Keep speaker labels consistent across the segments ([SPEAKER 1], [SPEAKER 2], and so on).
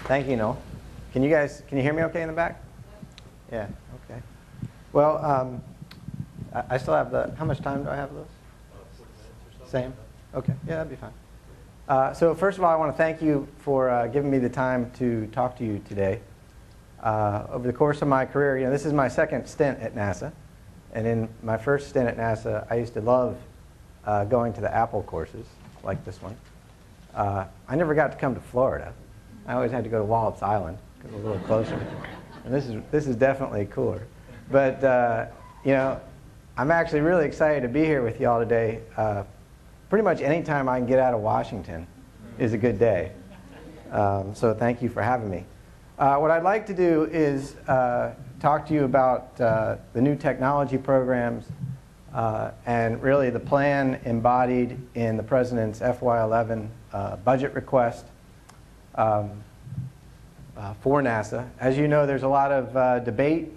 [SPEAKER 1] Thank you, Noel. Can you hear me okay in the back? Yeah, okay. Well, I still have how much time do I have, Louis?
[SPEAKER 2] 6 minutes or so.
[SPEAKER 1] Same? Okay, yeah, that'd be fine. So first of all, I want to thank you for giving me the time to talk to you today. Over the course of my career, this is my second stint at NASA. And in my first stint at NASA, I used to love going to the Apple courses, like this one. I never got to come to Florida. I always had to go to Wallops Island, because it was a little closer. And this is definitely cooler. But, I'm actually really excited to be here with you all today. Pretty much any time I can get out of Washington is a good day. So thank you for having me. What I'd like to do is talk to you about the new technology programs and really the plan embodied in the President's FY11 budget request for NASA. As you know, there's a lot of debate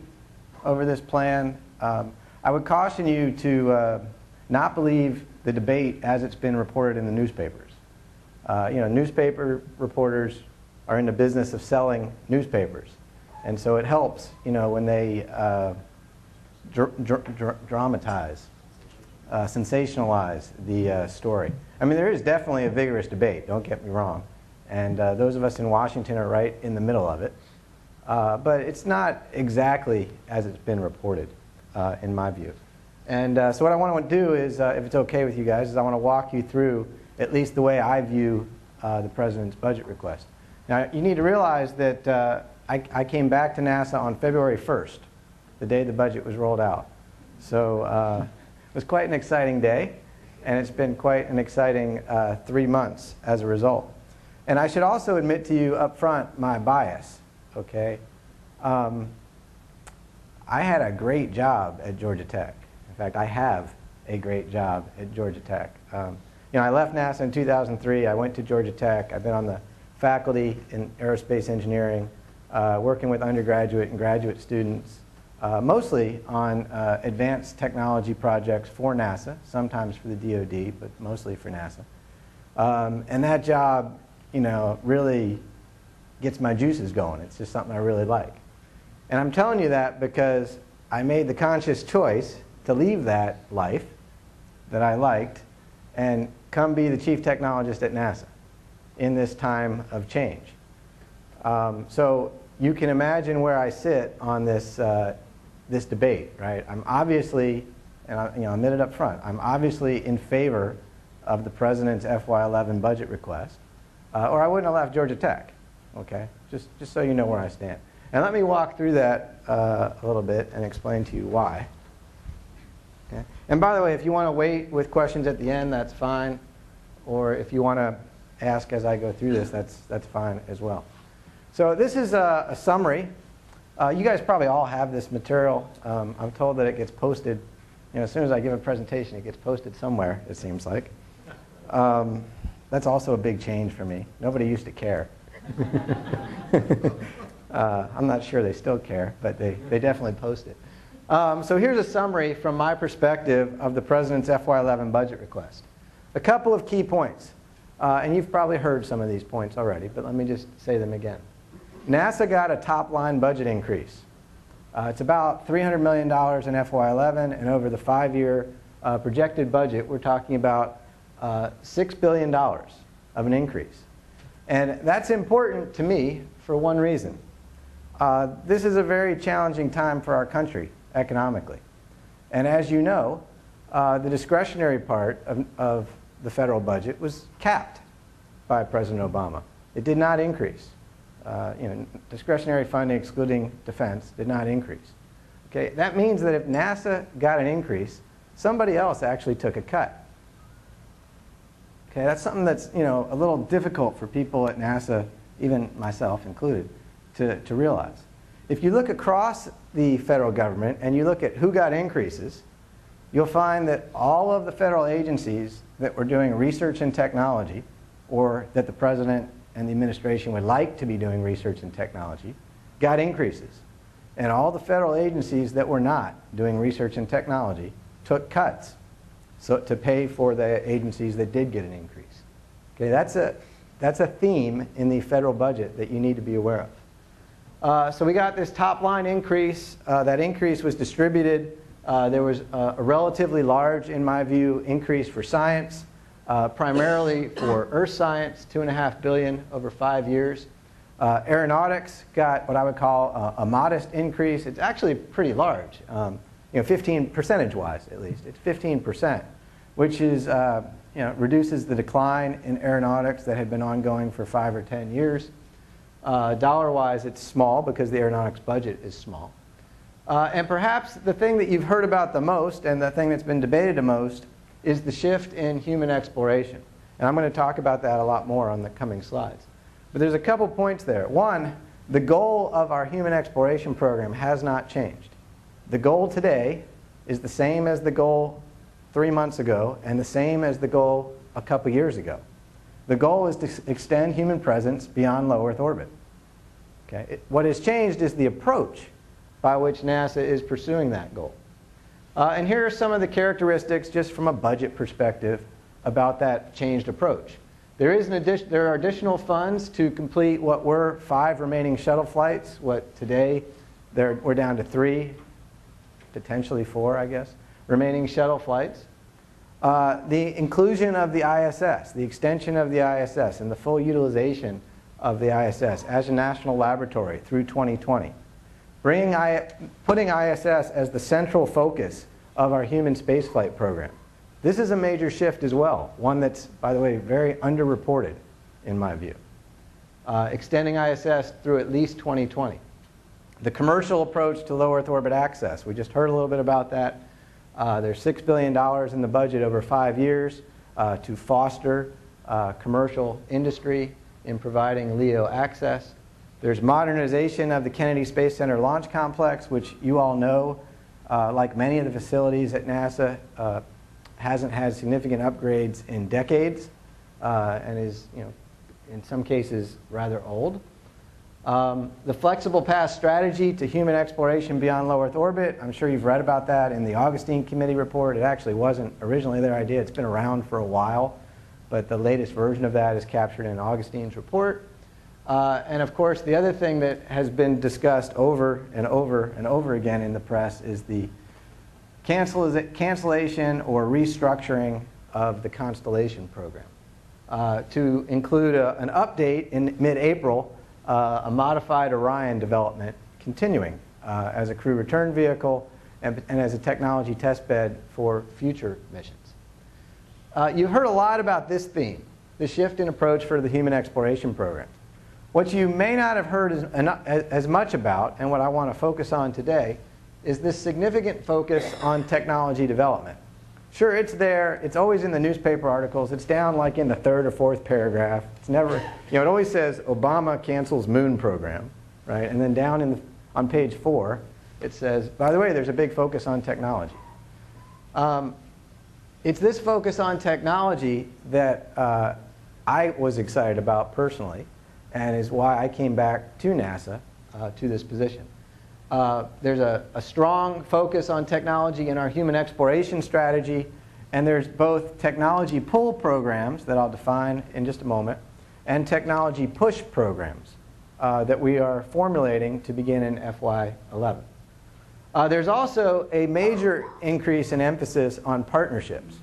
[SPEAKER 1] over this plan. I would caution you to not believe the debate as it's been reported in the newspapers. Newspaper reporters are in the business of selling newspapers. And so it helps, when they dramatize, sensationalize the story. I mean, there is definitely a vigorous debate, don't get me wrong. And those of us in Washington are right in the middle of it. But it's not exactly as it's been reported, in my view. And so what I want to do is, if it's okay with you guys, is I want to walk you through at least the way I view the President's budget request. Now, you need to realize that I came back to NASA on February 1st, the day the budget was rolled out. So it was quite an exciting day, and it's been quite an exciting 3 months as a result. And I should also admit to you up front my bias, okay? I had a great job at Georgia Tech. In fact, I have a great job at Georgia Tech. I left NASA in 2003. I went to Georgia Tech. I've been on the faculty in aerospace engineering, working with undergraduate and graduate students, mostly on advanced technology projects for NASA, sometimes for the DoD, but mostly for NASA. And that job, really gets my juices going. It's just something I really like. And I'm telling you that because I made the conscious choice to leave that life that I liked and come be the Chief Technologist at NASA in this time of change. So you can imagine where I sit on this, this debate, right? I'm obviously, and I admit it up front, I'm obviously in favor of the President's FY11 budget request, or I wouldn't have left Georgia Tech, okay? Just so you know where I stand. And let me walk through that a little bit and explain to you why. Okay? And by the way, if you want to wait with questions at the end, that's fine. Or if you want to ask as I go through this, that's fine as well. So this is a summary. You guys probably all have this material. I'm told that it gets posted. As soon as I give a presentation, it gets posted somewhere, it seems like. That's also a big change for me. Nobody used to care. I'm not sure they still care, but they definitely post it. So here's a summary from my perspective of the President's FY11 budget request. A couple of key points. And you've probably heard some of these points already, but let me just say them again. NASA got a top-line budget increase. It's about $300 million in FY11, and over the 5-year projected budget, we're talking about $6 billion of an increase. And that's important to me for one reason. This is a very challenging time for our country economically. And as you know, the discretionary part of the federal budget was capped by President Obama. It did not increase. Discretionary funding excluding defense did not increase. Okay, that means that if NASA got an increase, somebody else actually took a cut. Okay, that's something that's a little difficult for people at NASA, even myself included, to realize. If you look across the federal government and you look at who got increases, you'll find that all of the federal agencies that were doing research and technology, or that the President and the administration would like to be doing research and technology, got increases. And all the federal agencies that were not doing research and technology took cuts to pay for the agencies that did get an increase. Okay, that's That's a theme in the federal budget that you need to be aware of. So we got this top line increase. That increase was distributed. There was a relatively large, in my view, increase for science, primarily for earth science, $2.5 billion over 5 years. Aeronautics got what I would call a modest increase. It's actually pretty large, 15 percentage-wise at least. It's 15%, which is reduces the decline in aeronautics that had been ongoing for 5 or 10 years. Dollar-wise, it's small because the aeronautics budget is small. And perhaps the thing that you've heard about the most and the thing that's been debated the most is the shift in human exploration. And I'm going to talk about that a lot more on the coming slides. But there's a couple points there. One, the goal of our human exploration program has not changed. The goal today is the same as the goal 3 months ago and the same as the goal a couple years ago. The goal is to extend human presence beyond low Earth orbit. Okay? What has changed is the approach by which NASA is pursuing that goal. And here are some of the characteristics, just from a budget perspective, about that changed approach. There are additional funds to complete what were 5 remaining shuttle flights. What today, we're down to 3, potentially 4, I guess, remaining shuttle flights. The inclusion of the ISS, the extension of the ISS, and the full utilization of the ISS as a national laboratory through 2020. Putting ISS as the central focus of our human spaceflight program. This is a major shift as well, one that's, by the way, very underreported in my view. Extending ISS through at least 2020. The commercial approach to low Earth orbit access, we just heard a little bit about that. There's $6 billion in the budget over 5 years to foster commercial industry in providing LEO access. There's modernization of the Kennedy Space Center Launch Complex, which you all know, like many of the facilities at NASA, hasn't had significant upgrades in decades and is, in some cases, rather old. The flexible path strategy to human exploration beyond low Earth orbit, I'm sure you've read about that in the Augustine Committee report. It actually wasn't originally their idea. It's been around for a while, but the latest version of that is captured in Augustine's report. And of course, the other thing that has been discussed over and over and over again in the press is the cancellation or restructuring of the Constellation program to include an update in mid-April, a modified Orion development continuing as a crew return vehicle and as a technology test bed for future missions. You've heard a lot about this theme, the shift in approach for the human exploration program. What you may not have heard as much about, and what I want to focus on today, is this significant focus on technology development. Sure, it's there. It's always in the newspaper articles. It's down like in the 3rd or 4th paragraph. It's never, it always says Obama cancels moon program, right? And then down on page 4, it says, by the way, there's a big focus on technology. It's this focus on technology that I was excited about personally, and is why I came back to NASA to this position. There's a strong focus on technology in our human exploration strategy, and there's both technology pull programs that I'll define in just a moment, and technology push programs that we are formulating to begin in FY11. There's also a major increase in emphasis on partnerships.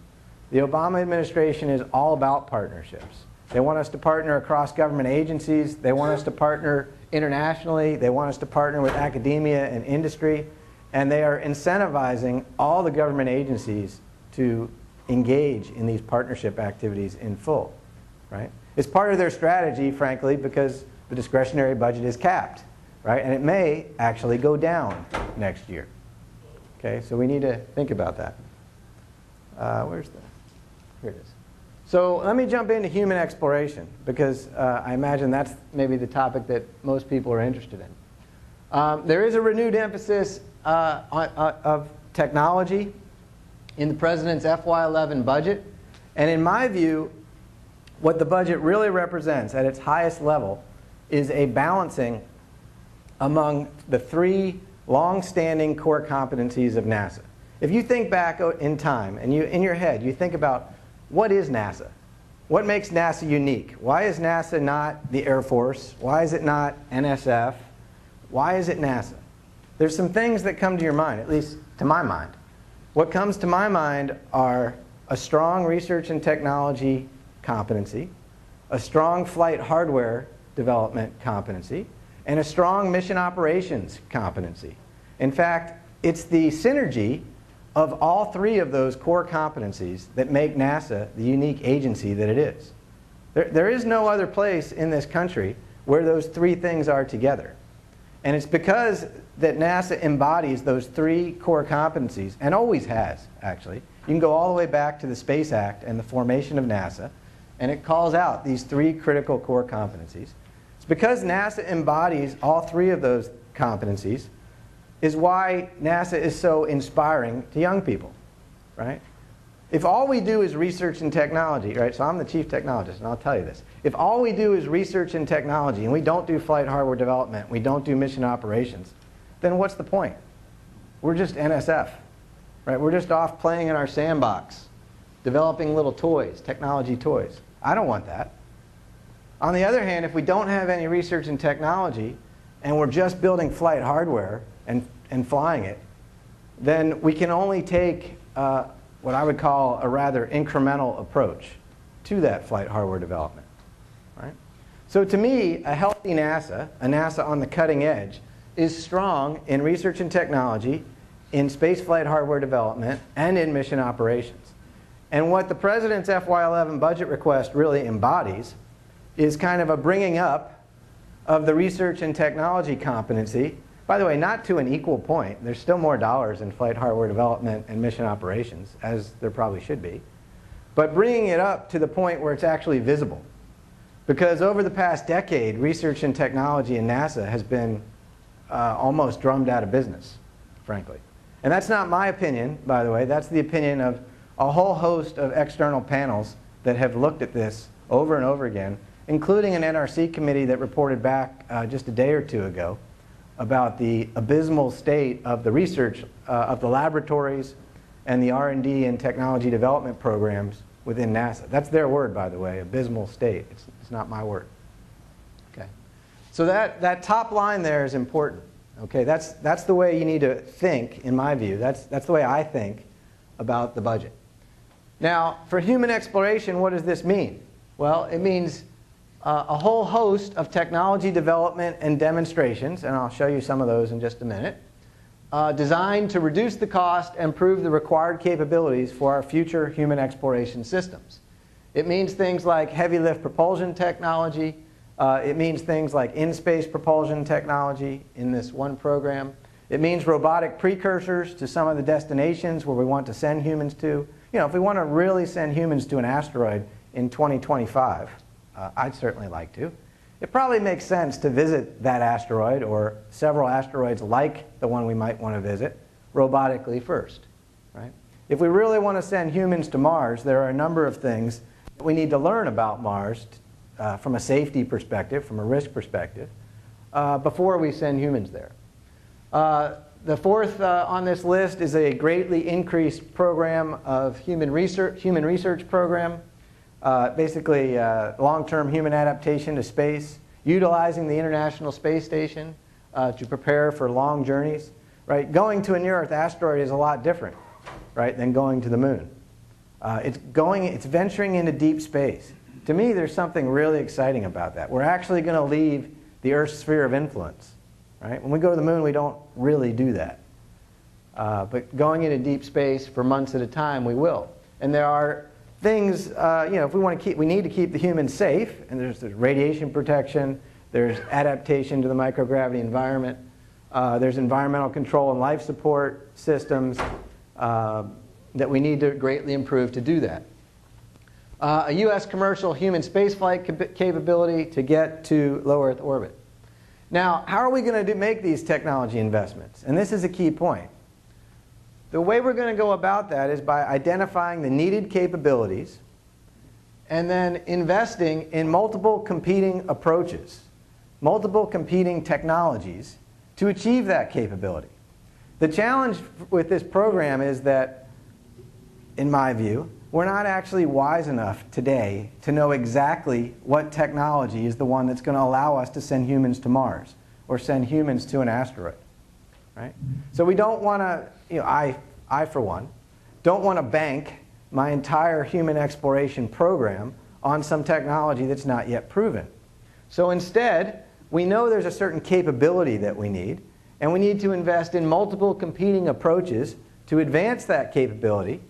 [SPEAKER 1] The Obama administration is all about partnerships. They want us to partner across government agencies. They want us to partner internationally. They want us to partner with academia and industry. And they are incentivizing all the government agencies to engage in these partnership activities in full. Right? It's part of their strategy, frankly, because the discretionary budget is capped. Right? And it may actually go down next year. Okay? So we need to think about that. Here it is. So let me jump into human exploration, because I imagine that's maybe the topic that most people are interested in. There is a renewed emphasis of technology in the President's FY11 budget. And in my view, what the budget really represents at its highest level is a balancing among the 3 long-standing core competencies of NASA. If you think back in time, and in your head, you think about what is NASA? What makes NASA unique? Why is NASA not the Air Force? Why is it not NSF? Why is it NASA? There's some things that come to your mind, at least to my mind. What comes to my mind are a strong research and technology competency, a strong flight hardware development competency, and a strong mission operations competency. In fact, it's the synergy of all three of those core competencies that make NASA the unique agency that it is. There is no other place in this country where those three things are together. And it's because that NASA embodies those three core competencies, and always has, actually. You can go all the way back to the Space Act and the formation of NASA, and it calls out these three critical core competencies. It's because NASA embodies all three of those competencies is why NASA is so inspiring to young people, right? If all we do is research and technology, right? So I'm the chief technologist, and I'll tell you this. If all we do is research and technology, and we don't do flight hardware development, we don't do mission operations, then what's the point? We're just NSF, right? We're just off playing in our sandbox, developing little toys, technology toys. I don't want that. On the other hand, if we don't have any research and technology, and we're just building flight hardware and flying it, then we can only take what I would call a rather incremental approach to that flight hardware development. Right? So to me, a healthy NASA, a NASA on the cutting edge, is strong in research and technology, in space flight hardware development, and in mission operations. And what the President's FY11 budget request really embodies is kind of a bringing up of the research and technology competency. By the way, not to an equal point. There's still more dollars in flight hardware development and mission operations, as there probably should be. But bringing it up to the point where it's actually visible. Because over the past decade, research and technology in NASA has been almost drummed out of business, frankly. And that's not my opinion, by the way. That's the opinion of a whole host of external panels that have looked at this over and over again, including an NRC committee that reported back just a day or two ago about the abysmal state of the research of the laboratories and the R&D and technology development programs within NASA. That's their word, by the way, abysmal state. It's not my word. Okay. So that top line there is important. Okay, that's the way you need to think, in my view. That's the way I think about the budget. Now, for human exploration, what does this mean? Well, it means a whole host of technology development and demonstrations, and I'll show you some of those in just a minute, designed to reduce the cost and improve the required capabilities for our future human exploration systems. It means things like heavy lift propulsion technology. It means things like in-space propulsion technology in this one program. It means robotic precursors to some of the destinations where we want to send humans to. You know, if we want to really send humans to an asteroid in 2025, I'd certainly like to. It probably makes sense to visit that asteroid or several asteroids like the one we might want to visit robotically first. Right? If we really want to send humans to Mars, there are a number of things that we need to learn about Mars from a safety perspective, from a risk perspective, before we send humans there. The fourth on this list is a greatly increased program of human research program. Basically, long-term human adaptation to space, utilizing the International Space Station to prepare for long journeys. Right? Going to a near-Earth asteroid is a lot different, right, than going to the moon. It's venturing into deep space. To me, there's something really exciting about that. We're actually going to leave the Earth's sphere of influence. Right? When we go to the moon, we don't really do that. But going into deep space for months at a time, we will. And there are things, if we need to keep the humans safe, and there's radiation protection, there's adaptation to the microgravity environment, there's environmental control and life support systems that we need to greatly improve to do that. A U.S. commercial human spaceflight capability to get to low Earth orbit. Now, how are we going to make these technology investments? And this is a key point. The way we're going to go about that is by identifying the needed capabilities and then investing in multiple competing approaches, multiple competing technologies to achieve that capability. The challenge with this program is that, in my view, we're not actually wise enough today to know exactly what technology is the one that's going to allow us to send humans to Mars or send humans to an asteroid. Right? So we don't want to, I for one, don't want to bank my entire human exploration program on some technology that's not yet proven. So instead, we know there's a certain capability that we need, and we need to invest in multiple competing approaches to advance that capability,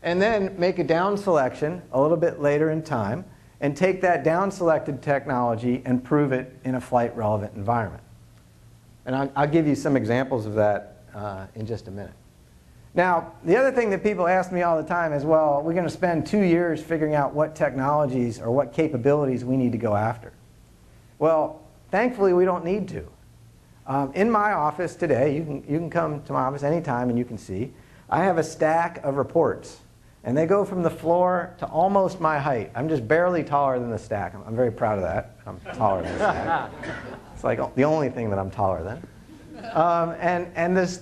[SPEAKER 1] and then make a down selection a little bit later in time, and take that down selected technology and prove it in a flight relevant environment. And I'll give you some examples of that in just a minute. Now, the other thing that people ask me all the time is, well, we're going to spend 2 years figuring out what technologies or what capabilities we need to go after. Well, thankfully, we don't need to. In my office today, you can come to my office anytime and you can see, I have a stack of reports. And they go from the floor to almost my height. I'm just barely taller than the stack. I'm very proud of that. I'm taller than the stack. It's like the only thing that I'm taller than.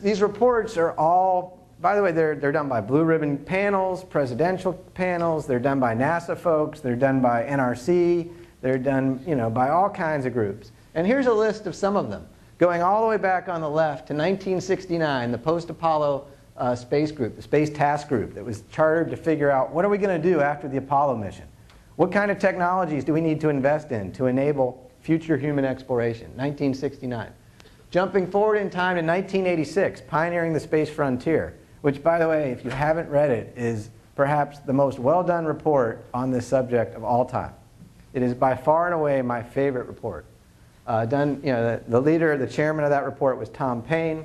[SPEAKER 1] These reports are all, by the way, they're done by blue ribbon panels, presidential panels. They're done by NASA folks. They're done by NRC. They're done by all kinds of groups. And here's a list of some of them, going all the way back on the left to 1969, the post-Apollo space group, the Space Task Group that was chartered to figure out what are we going to do after the Apollo mission? What kind of technologies do we need to invest in to enable future human exploration? 1969. Jumping forward in time to 1986, Pioneering the Space Frontier, which, by the way, if you haven't read it, is perhaps the most well-done report on this subject of all time. It is by far and away my favorite report. The leader, the chairman of that report was Tom Paine.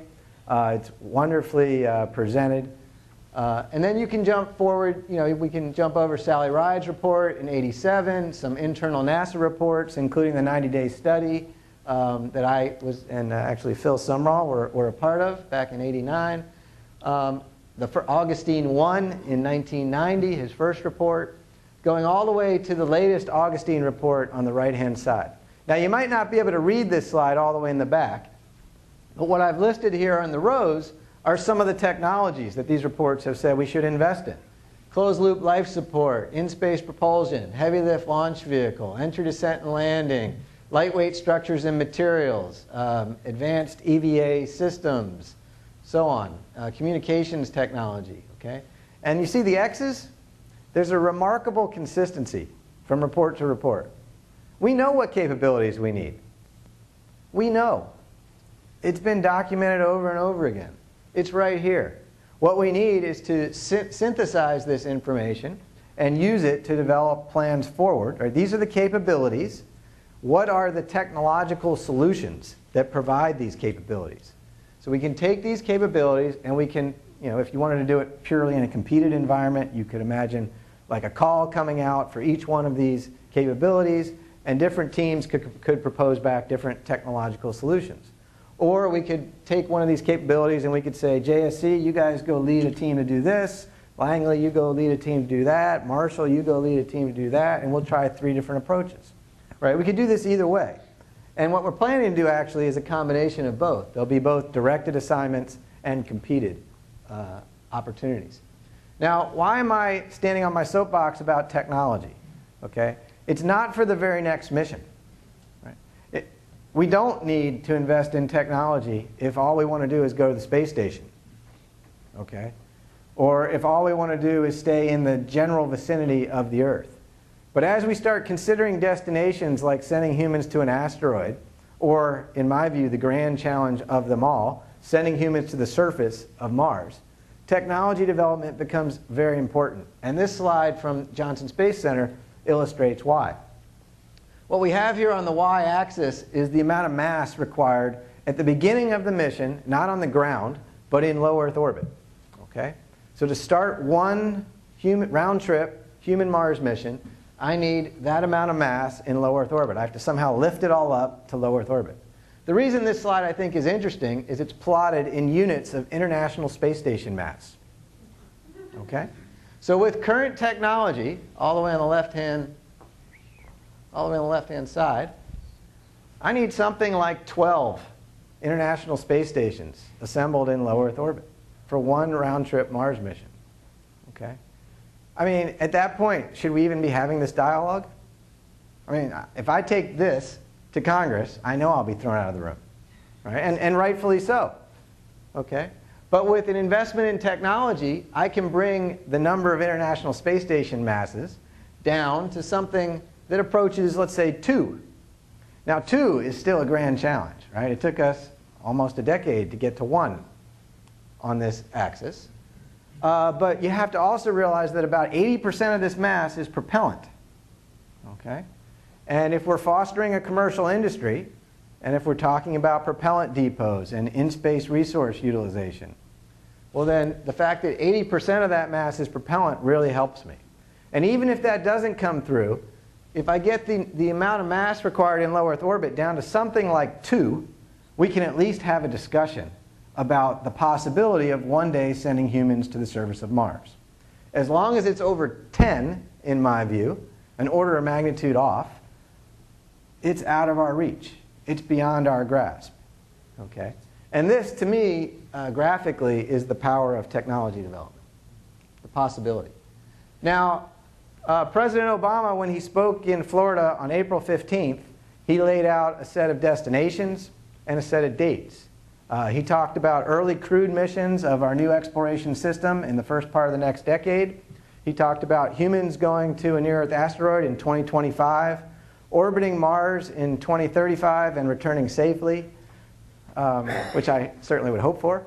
[SPEAKER 1] It's wonderfully presented. And then you can jump forward, we can jump over Sally Ride's report in '87, some internal NASA reports, including the 90-day study that I was, and actually Phil Sumrall were a part of back in '89. Augustine 1 in 1990, his first report, going all the way to the latest Augustine report on the right-hand side. Now, you might not be able to read this slide all the way in the back, but what I've listed here on the rows are some of the technologies that these reports have said we should invest in. Closed-loop life support, in-space propulsion, heavy-lift launch vehicle, entry, descent, and landing, lightweight structures and materials, advanced EVA systems, so on, communications technology. Okay? And you see the X's? There's a remarkable consistency from report to report. We know what capabilities we need. We know. It's been documented over and over again. It's right here. What we need is to synthesize this information and use it to develop plans forward. Right? These are the capabilities. What are the technological solutions that provide these capabilities? So we can take these capabilities and we can, if you wanted to do it purely in a competed environment, you could imagine like a call coming out for each one of these capabilities, and different teams could propose back different technological solutions. Or we could take one of these capabilities and we could say, JSC, you guys go lead a team to do this. Langley, you go lead a team to do that. Marshall, you go lead a team to do that. And we'll try 3 different approaches. Right? We could do this either way. And what we're planning to do actually is a combination of both. There'll be both directed assignments and competed opportunities. Now, why am I standing on my soapbox about technology? Okay? It's not for the very next mission. We don't need to invest in technology if all we want to do is go to the space station, okay? Or if all we want to do is stay in the general vicinity of the Earth. But as we start considering destinations like sending humans to an asteroid, or, in my view, the grand challenge of them all, sending humans to the surface of Mars, technology development becomes very important. And this slide from Johnson Space Center illustrates why. What we have here on the y-axis is the amount of mass required at the beginning of the mission, not on the ground, but in low Earth orbit. Okay? So to start one round-trip human Mars mission, I need that amount of mass in low Earth orbit. I have to somehow lift it all up to low Earth orbit. The reason this slide, I think, is interesting is it's plotted in units of International Space Station mass. Okay? So with current technology, all the way on the left-hand side, I need something like 12 International Space Stations assembled in low Earth orbit for one round-trip Mars mission. Okay? I mean, at that point, should we even be having this dialogue? I mean, if I take this to Congress, I know I'll be thrown out of the room, right? And rightfully so, okay? But with an investment in technology, I can bring the number of International Space Station masses down to something that approaches, let's say, 2. Now, 2 is still a grand challenge, right? It took us almost a decade to get to 1 on this axis. But you have to also realize that about 80% of this mass is propellant, okay? And if we're fostering a commercial industry, and if we're talking about propellant depots and in-space resource utilization, well then the fact that 80% of that mass is propellant really helps me. And even if that doesn't come through, if I get the amount of mass required in low Earth orbit down to something like 2, we can at least have a discussion about the possibility of one day sending humans to the surface of Mars. As long as it's over 10, in my view, an order of magnitude off, it's out of our reach. It's beyond our grasp, okay? And this, to me, graphically, is the power of technology development, the possibility. Now, President Obama, when he spoke in Florida on April 15th, he laid out a set of destinations and a set of dates. He talked about early crewed missions of our new exploration system in the first part of the next decade. He talked about humans going to a near-Earth asteroid in 2025, orbiting Mars in 2035 and returning safely, which I certainly would hope for.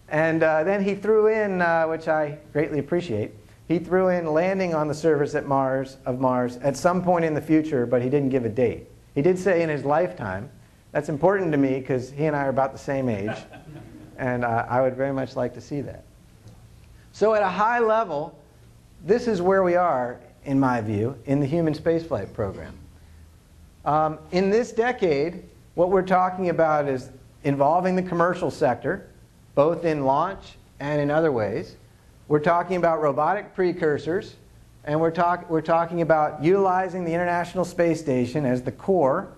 [SPEAKER 1] And then he threw in, which I greatly appreciate, he threw in landing on the surface of Mars at some point in the future, but he didn't give a date. He did say in his lifetime. That's important to me because he and I are about the same age, and I would very much like to see that. So at a high level, this is where we are, in my view, in the human spaceflight program. In this decade, what we're talking about is involving the commercial sector, both in launch and in other ways. We're talking about robotic precursors, and we're talking about utilizing the International Space Station as the core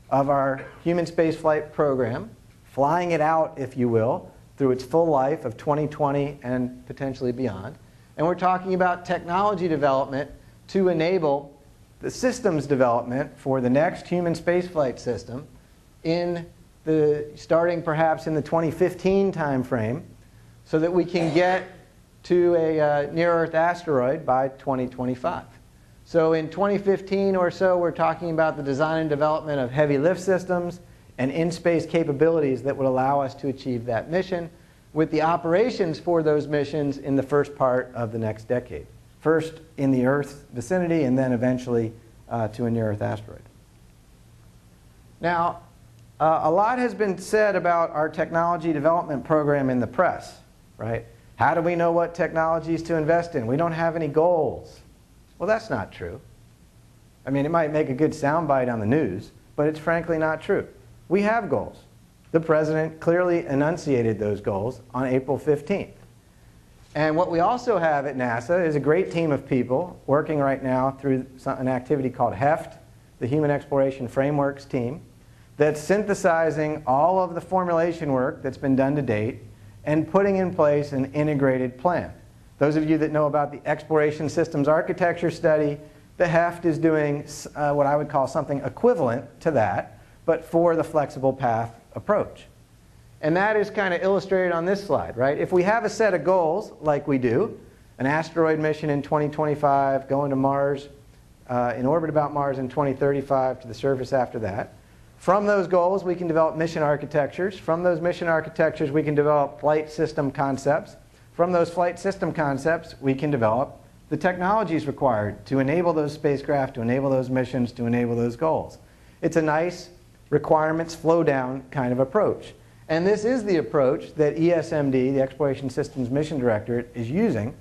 [SPEAKER 1] of our human spaceflight program, flying it out, if you will, through its full life of 2020 and potentially beyond. And we're talking about technology development to enable the systems development for the next human spaceflight system starting perhaps in the 2015 timeframe, so that we can get to a near-Earth asteroid by 2025. So in 2015 or so, we're talking about the design and development of heavy lift systems and in-space capabilities that would allow us to achieve that mission, with the operations for those missions in the first part of the next decade. First in the Earth vicinity, and then eventually to a near-Earth asteroid. Now, a lot has been said about our technology development program in the press, right? How do we know what technologies to invest in? We don't have any goals. Well, that's not true. I mean, it might make a good soundbite on the news, but it's frankly not true. We have goals. The President clearly enunciated those goals on April 15th. And what we also have at NASA is a great team of people working right now through an activity called HEFT, the Human Exploration Frameworks team, that's synthesizing all of the formulation work that's been done to date and putting in place an integrated plan. Those of you that know about the Exploration Systems Architecture Study, the HEFT is doing what I would call something equivalent to that, but for the flexible path approach. And that is kind of illustrated on this slide, right? If we have a set of goals, like we do, an asteroid mission in 2025, going to Mars, in orbit about Mars in 2035, to the surface after that. From those goals, we can develop mission architectures. From those mission architectures, we can develop flight system concepts. From those flight system concepts, we can develop the technologies required to enable those spacecraft, to enable those missions, to enable those goals. It's a nice requirements flow down kind of approach. And this is the approach that ESMD, the Exploration Systems Mission Directorate, is using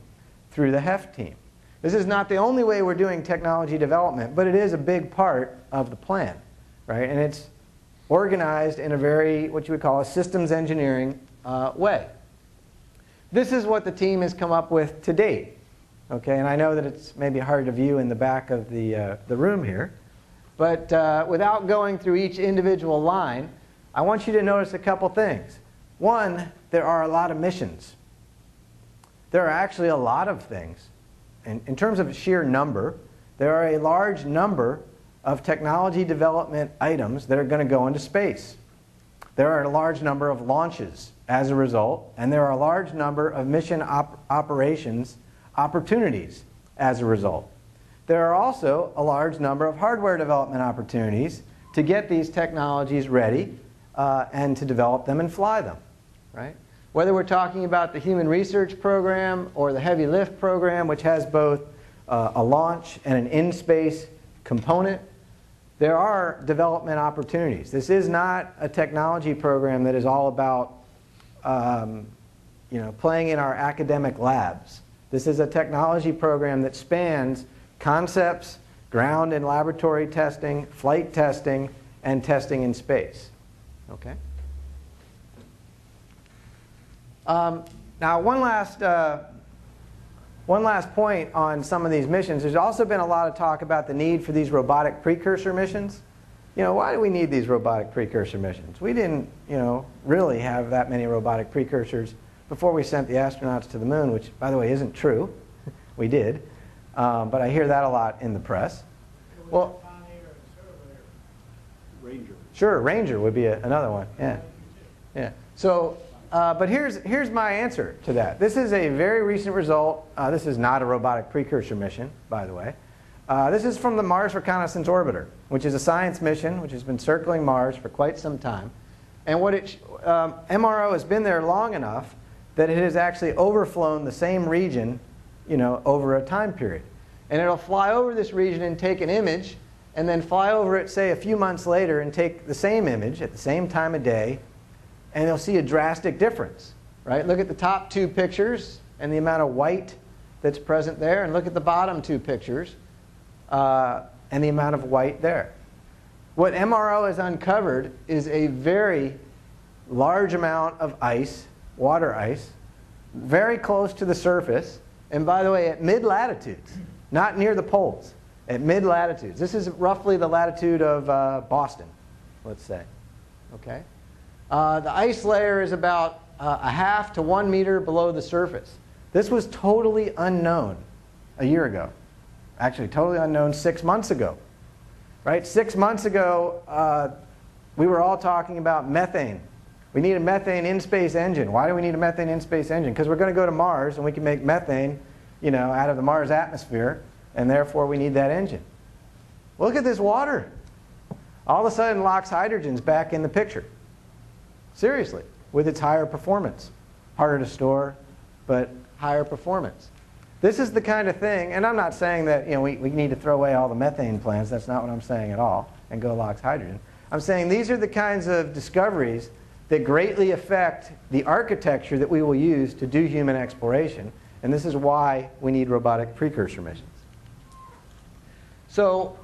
[SPEAKER 1] through the HEFT team. This is not the only way we're doing technology development, but it is a big part of the plan, right? And it's organized in a very, what you would call a systems engineering way. This is what the team has come up with to date. Okay, and I know that it's maybe hard to view in the back of the room here, but without going through each individual line, I want you to notice a couple things. One, there are a lot of missions. There are actually a lot of things in terms of sheer number, there are a large number of technology development items that are going to go into space. There are a large number of launches as a result, and there are a large number of mission operations opportunities as a result. There are also a large number of hardware development opportunities to get these technologies ready and to develop them and fly them, right? Whether we're talking about the Human Research Program or the Heavy Lift Program, which has both a launch and an in-space component, there are development opportunities. This is not a technology program that is all about playing in our academic labs. This is a technology program that spans concepts, ground and laboratory testing, flight testing, and testing in space. Okay? Now, one last point on some of these missions. There's also been a lot of talk about the need for these robotic precursor missions. Why do we need these robotic precursor missions? We didn't, really have that many robotic precursors before we sent the astronauts to the moon, which, by the way, isn't true. We did. But I hear that a lot in the press. Well,
[SPEAKER 2] Ranger.
[SPEAKER 1] Sure, Ranger would be another one. Yeah. Yeah. So, but here's my answer to that. This is a very recent result. This is not a robotic precursor mission, by the way. This is from the Mars Reconnaissance Orbiter, which is a science mission which has been circling Mars for quite some time. And what MRO has been there long enough that it has actually overflown the same region, over a time period. And it'll fly over this region and take an image, and then fly over it, say, a few months later and take the same image at the same time of day, and you'll see a drastic difference, right? Look at the top two pictures and the amount of white that's present there, and look at the bottom two pictures and the amount of white there. What MRO has uncovered is a very large amount of ice, water ice, very close to the surface, and by the way, at mid-latitudes, not near the poles, at mid-latitudes. This is roughly the latitude of Boston, let's say. Okay? The ice layer is about a half to 1 meter below the surface. This was totally unknown a year ago. Actually, totally unknown 6 months ago. Right? 6 months ago, we were all talking about methane. We need a methane in-space engine. Why do we need a methane in-space engine? Because we're going to go to Mars, and we can make methane, out of the Mars atmosphere, and therefore we need that engine. Look at this water. All of a sudden, LOX hydrogen's back in the picture. Seriously, with its higher performance. Harder to store, but higher performance. This is the kind of thing, and I'm not saying that we need to throw away all the methane plants. That's not what I'm saying at all, and go LOX hydrogen. I'm saying these are the kinds of discoveries that greatly affect the architecture that we will use to do human exploration, and this is why we need robotic precursor missions. So,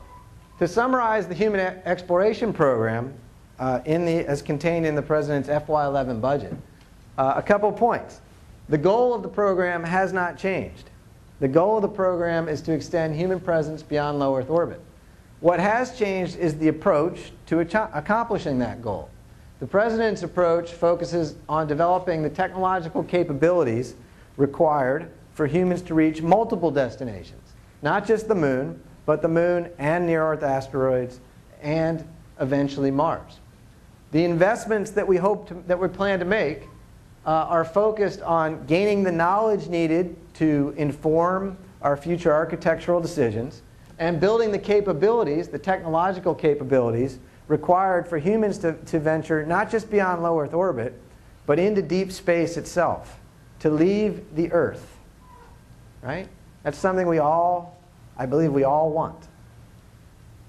[SPEAKER 1] to summarize the human exploration program as contained in the President's FY11 budget, a couple points. The goal of the program has not changed. The goal of the program is to extend human presence beyond low Earth orbit. What has changed is the approach to accomplishing that goal. The President's approach focuses on developing the technological capabilities required for humans to reach multiple destinations. Not just the moon, but the moon and near-Earth asteroids and eventually Mars. The investments that we plan to make are focused on gaining the knowledge needed to inform our future architectural decisions and building the capabilities, the technological capabilities, required for humans to venture not just beyond low Earth orbit, but into deep space itself, to leave the Earth. Right? That's something I believe we all want.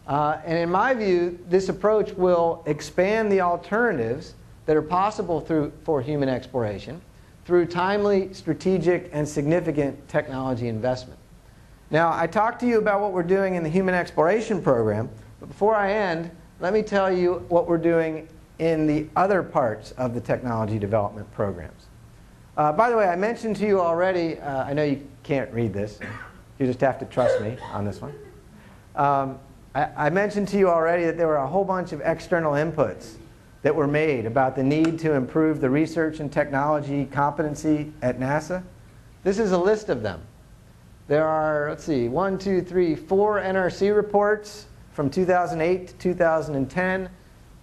[SPEAKER 1] And in my view, this approach will expand the alternatives that are possible for human exploration through timely, strategic, and significant technology investment. Now, I talked to you about what we're doing in the Human Exploration Program, but before I end, let me tell you what we're doing in the other parts of the technology development programs. By the way, I mentioned to you already, I know you can't read this, you just have to trust me on this one. I mentioned to you already that there were a whole bunch of external inputs that were made about the need to improve the research and technology competency at NASA. This is a list of them. There are, let's see, 4 NRC reports from 2008 to 2010.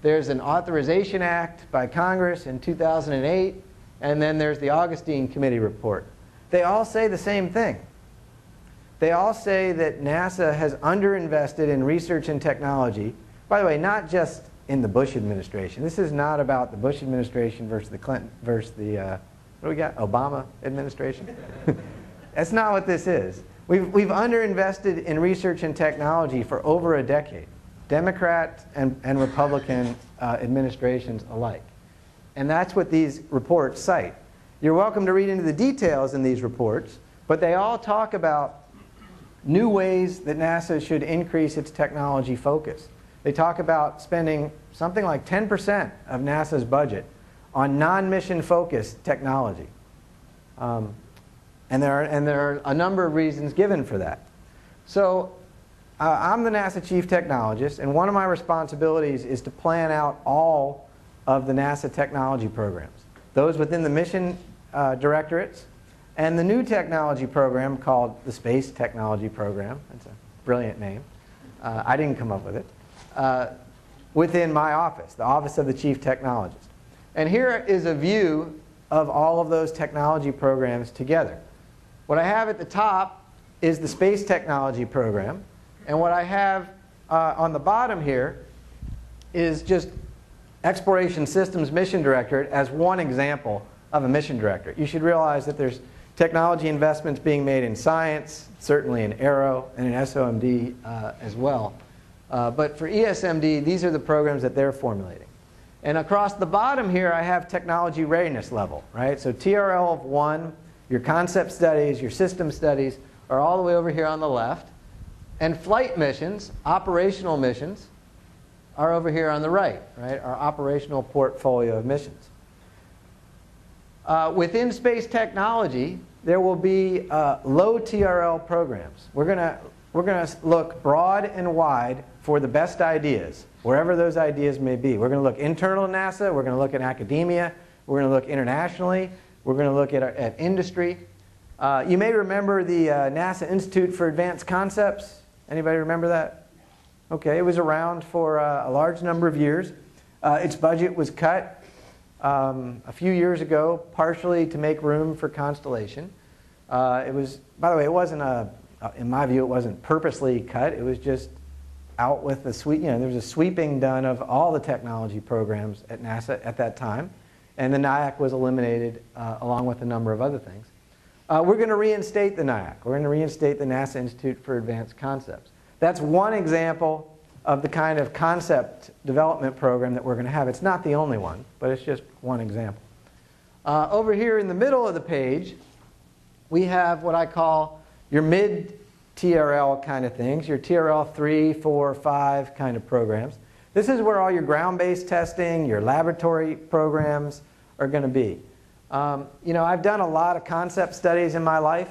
[SPEAKER 1] There's an Authorization Act by Congress in 2008. And then there's the Augustine Committee report. They all say the same thing. They all say that NASA has underinvested in research and technology. By the way, not just in the Bush administration. This is not about the Bush administration versus the Clinton versus the what do we got? Obama administration. That's not what this is. We've underinvested in research and technology for over a decade, Democrat and Republican administrations alike. And that's what these reports cite. You're welcome to read into the details in these reports, but they all talk about new ways that NASA should increase its technology focus. They talk about spending something like 10% of NASA's budget on non-mission focused technology. And there are a number of reasons given for that. So I'm the NASA Chief Technologist, and one of my responsibilities is to plan out all of the NASA technology programs, those within the mission directorates, and the new technology program called the Space Technology Program. That's a brilliant name. I didn't come up with it. Within my office, the Office of the Chief Technologist. And here is a view of all of those technology programs together. What I have at the top is the Space Technology Program, and what I have on the bottom here is just Exploration Systems Mission Directorate as one example of a mission directorate. You should realize that there's technology investments being made in science, certainly in Aero, and in SOMD as well. But for ESMD, these are the programs that they're formulating. And across the bottom here, I have technology readiness level, right? So TRL of 1, your concept studies, your system studies are all the way over here on the left. And flight missions, operational missions, are over here on the right, our operational portfolio of missions. Within space technology, there will be low TRL programs. We're going to look broad and wide for the best ideas, wherever those ideas may be. We're going to look internal to NASA. We're going to look at academia. We're going to look internationally. We're going to look at industry. You may remember the NASA Institute for Advanced Concepts. Anybody remember that? Okay, it was around for a large number of years. Its budget was cut a few years ago, partially to make room for Constellation. It was, by the way, it wasn't in my view, it wasn't purposely cut. It was just out with the sweep. There was a sweeping done of all the technology programs at NASA at that time, and the NIAC was eliminated along with a number of other things. We're going to reinstate the NIAC. We're going to reinstate the NASA Institute for Advanced Concepts. That's one example of the kind of concept development program that we're going to have. It's not the only one, but it's just one example. Over here in the middle of the page, we have what I call your mid-TRL kind of things, your TRL 3, 4, 5 kind of programs. This is where all your ground-based testing, your laboratory programs are going to be. I've done a lot of concept studies in my life,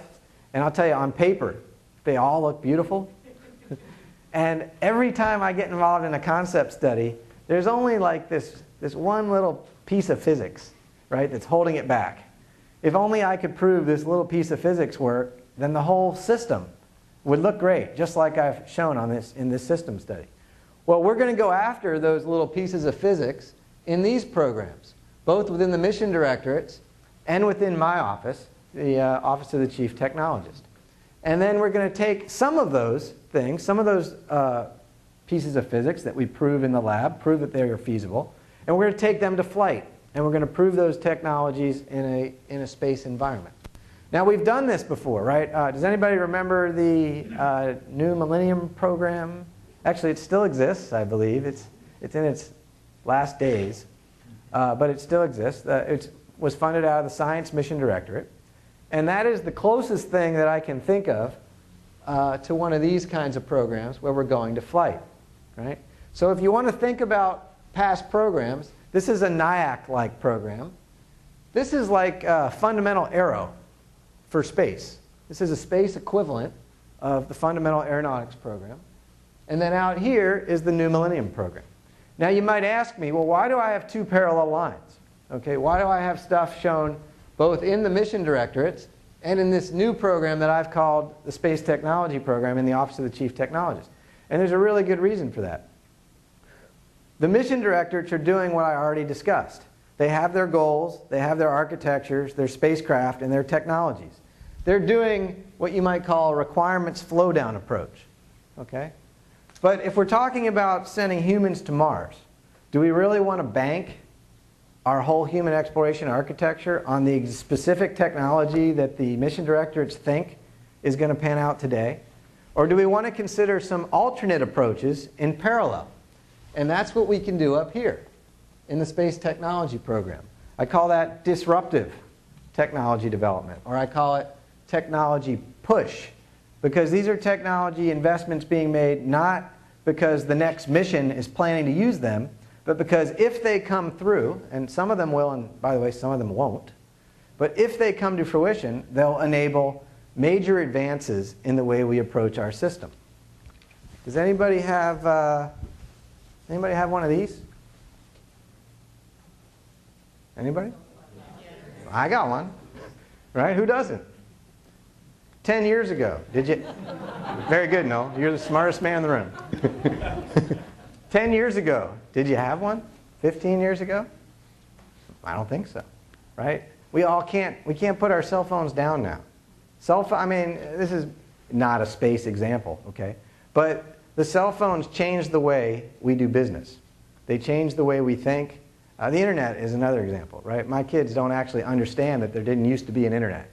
[SPEAKER 1] and I'll tell you, on paper, they all look beautiful. And every time I get involved in a concept study, there's only like this one little piece of physics, that's holding it back. If only I could prove this little piece of physics work, then the whole system would look great, just like I've shown in this system study. Well, we're going to go after those little pieces of physics in these programs, both within the mission directorates and within my office, the Office of the Chief Technologist. And then we're going to take some of those things, some of those pieces of physics that we prove in the lab, prove that they are feasible, and we're going to take them to flight, and we're going to prove those technologies in a space environment. Now, we've done this before, right? Does anybody remember the New Millennium Program? Actually, it still exists, I believe. It's in its last days, but it still exists. It was funded out of the Science Mission Directorate. And that is the closest thing that I can think of to one of these kinds of programs where we're going to flight, right? So if you want to think about past programs, this is a NIAC-like program. This is like fundamental aero for space. This is a space equivalent of the fundamental aeronautics program. And then out here is the New Millennium Program. Now you might ask me, well, why do I have two parallel lines? Okay, why do I have stuff shown both in the mission directorates and in this new program that I've called the Space Technology Program in the Office of the Chief Technologist. And there's a really good reason for that. The mission directorates are doing what I already discussed. They have their goals, they have their architectures, their spacecraft, and their technologies. They're doing what you might call a requirements flow-down approach. Okay? But if we're talking about sending humans to Mars, do we really want to bank our whole human exploration architecture on the specific technology that the mission directorates think is going to pan out today? Or do we want to consider some alternate approaches in parallel? And that's what we can do up here in the Space Technology Program. I call that disruptive technology development, or I call it technology push, because these are technology investments being made not because the next mission is planning to use them, but because if they come through, and some of them will, and by the way, some of them won't, but if they come to fruition, they'll enable major advances in the way we approach our system. Does anybody have one of these? Anybody? I got one. Right? Who doesn't? 10 years ago, did you? Very good, Noel. You're the smartest man in the room. 10 years ago, did you have one? 15 years ago? I don't think so. Right? We can't put our cell phones down now. I mean, this is not a space example, okay? But the cell phones changed the way we do business. They changed the way we think. The internet is another example, right? My kids don't actually understand that there didn't used to be an internet.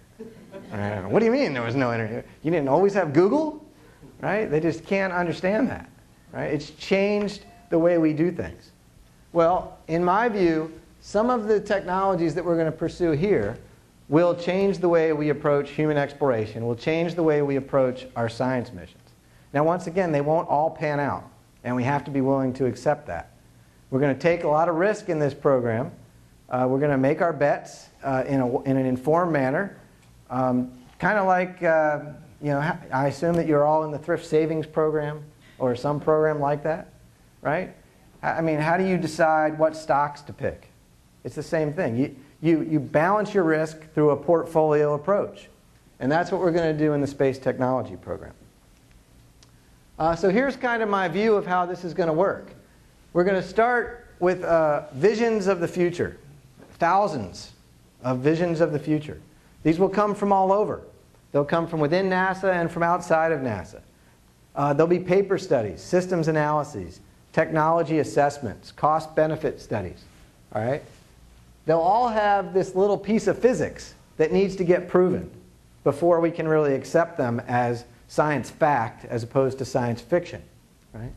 [SPEAKER 1] What do you mean there was no internet? You didn't always have Google? Right? They just can't understand that. Right? It's changed the way we do things. Well, in my view, some of the technologies that we're going to pursue here will change the way we approach human exploration, will change the way we approach our science missions. Now, once again, they won't all pan out, and we have to be willing to accept that. We're going to take a lot of risk in this program. We're going to make our bets in an informed manner. Kind of like, I assume that you're all in the thrift savings program or some program like that, right? I mean, how do you decide what stocks to pick? It's the same thing. You balance your risk through a portfolio approach. And that's what we're going to do in the Space Technology Program. So here's kind of my view of how this is going to work. We're going to start with visions of the future, thousands of visions of the future. These will come from all over. They'll come from within NASA and from outside of NASA. There'll be paper studies, systems analyses, technology assessments, cost-benefit studies. All right? They'll all have this little piece of physics that needs to get proven before we can really accept them as science fact as opposed to science fiction. Right?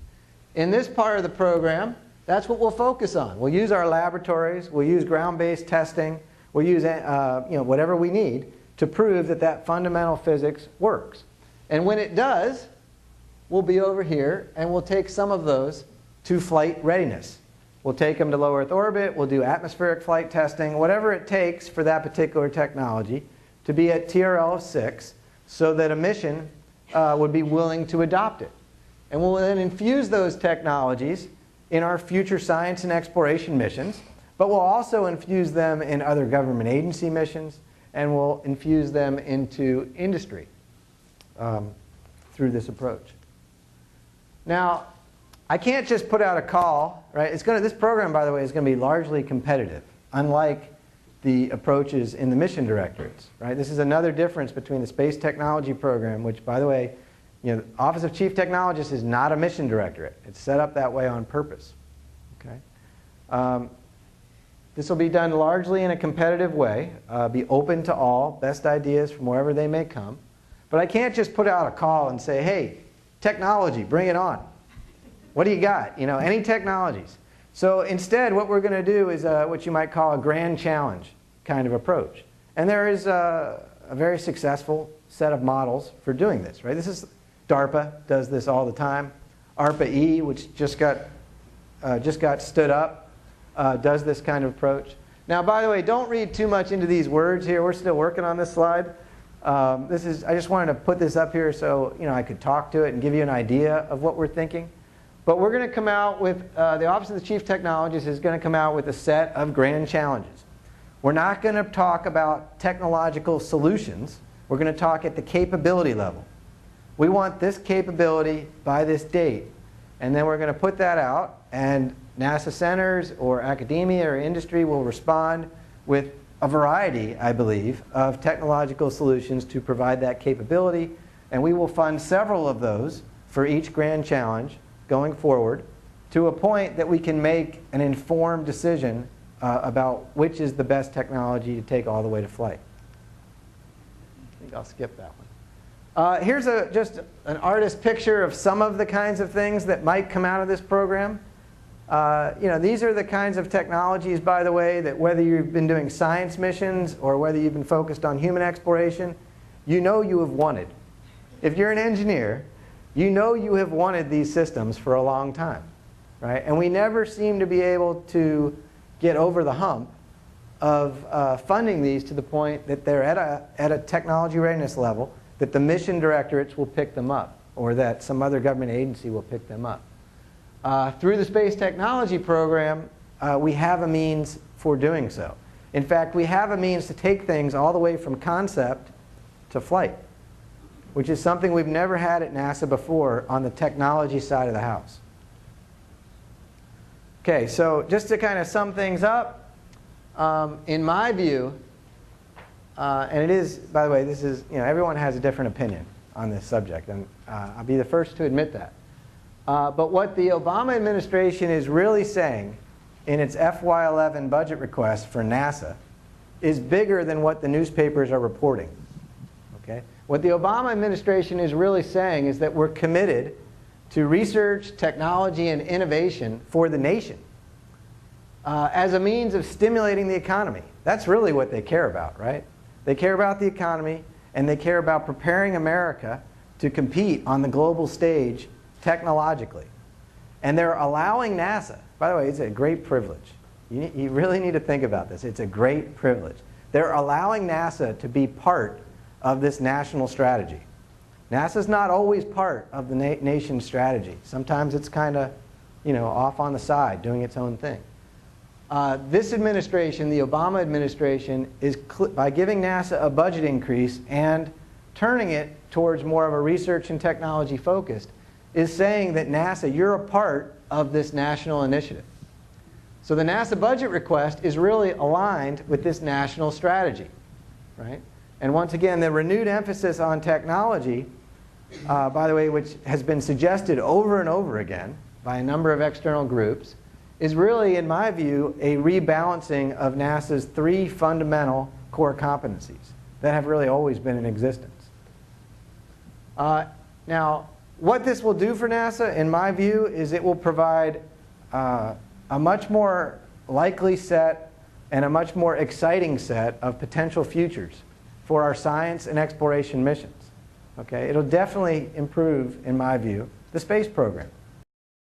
[SPEAKER 1] In this part of the program, that's what we'll focus on. We'll use our laboratories. We'll use ground-based testing. We'll use whatever we need to prove that that fundamental physics works. And when it does, we'll be over here and we'll take some of those to flight readiness. We'll take them to low Earth orbit. We'll do atmospheric flight testing, whatever it takes for that particular technology to be at TRL of 6 so that a mission would be willing to adopt it. And we'll then infuse those technologies in our future science and exploration missions, but we'll also infuse them in other government agency missions, and we'll infuse them into industry through this approach. Now, I can't just put out a call, right? This program, by the way, is going to be largely competitive, unlike the approaches in the mission directorates, right? This is another difference between the Space Technology Program, which, by the way, the Office of Chief Technologist is not a mission directorate. It's set up that way on purpose. Okay? This will be done largely in a competitive way, be open to all, best ideas from wherever they may come. But I can't just put out a call and say, hey, technology, bring it on. What do you got? Any technologies. So instead, what we're going to do is what you might call a grand challenge kind of approach. And there is a very successful set of models for doing this, right? DARPA does this all the time. ARPA-E, which just got stood up, does this kind of approach. Now, by the way, don't read too much into these words here. We're still working on this slide. I just wanted to put this up here so I could talk to it and give you an idea of what we're thinking. But we're going to come out with, the Office of the Chief Technologist is going to come out with a set of grand challenges. We're not going to talk about technological solutions. We're going to talk at the capability level. We want this capability by this date. And then we're going to put that out, and NASA centers or academia or industry will respond with a variety, I believe, of technological solutions to provide that capability. And we will fund several of those for each grand challenge going forward to a point that we can make an informed decision about which is the best technology to take all the way to flight. I think I'll skip that one. Here's just an artist's picture of some of the kinds of things that might come out of this program. These are the kinds of technologies, by the way, that whether you've been doing science missions or whether you've been focused on human exploration, you know you have wanted. If you're an engineer, you know you have wanted these systems for a long time, right? And we never seem to be able to get over the hump of funding these to the point that they're at a technology readiness level that the mission directorates will pick them up, or that some other government agency will pick them up. Through the Space Technology Program, we have a means for doing so. In fact, we have a means to take things all the way from concept to flight, which is something we've never had at NASA before on the technology side of the house. Okay, so just to kind of sum things up, in my view, and it is, by the way, this is, everyone has a different opinion on this subject, and I'll be the first to admit that. But what the Obama administration is really saying in its FY11 budget request for NASA is bigger than what the newspapers are reporting. Okay? What the Obama administration is really saying is that we're committed to research, technology, and innovation for the nation as a means of stimulating the economy. That's really what they care about, right? They care about the economy, and they care about preparing America to compete on the global stage technologically. And they're allowing NASA, by the way, it's a great privilege. You really need to think about this. It's a great privilege. They're allowing NASA to be part of this national strategy. NASA's not always part of the nation's strategy. Sometimes it's kind of, off on the side, doing its own thing. This administration, the Obama administration, is by giving NASA a budget increase and turning it towards more of a research and technology focused, is saying that NASA, you're a part of this national initiative. So the NASA budget request is really aligned with this national strategy, right? And once again, the renewed emphasis on technology, by the way, which has been suggested over and over again by a number of external groups, is really, in my view, a rebalancing of NASA's three fundamental core competencies that have really always been in existence. Now, what this will do for NASA, in my view, is it will provide a much more likely set and a much more exciting set of potential futures for our science and exploration missions. Okay? It'll definitely improve, in my view, the space program.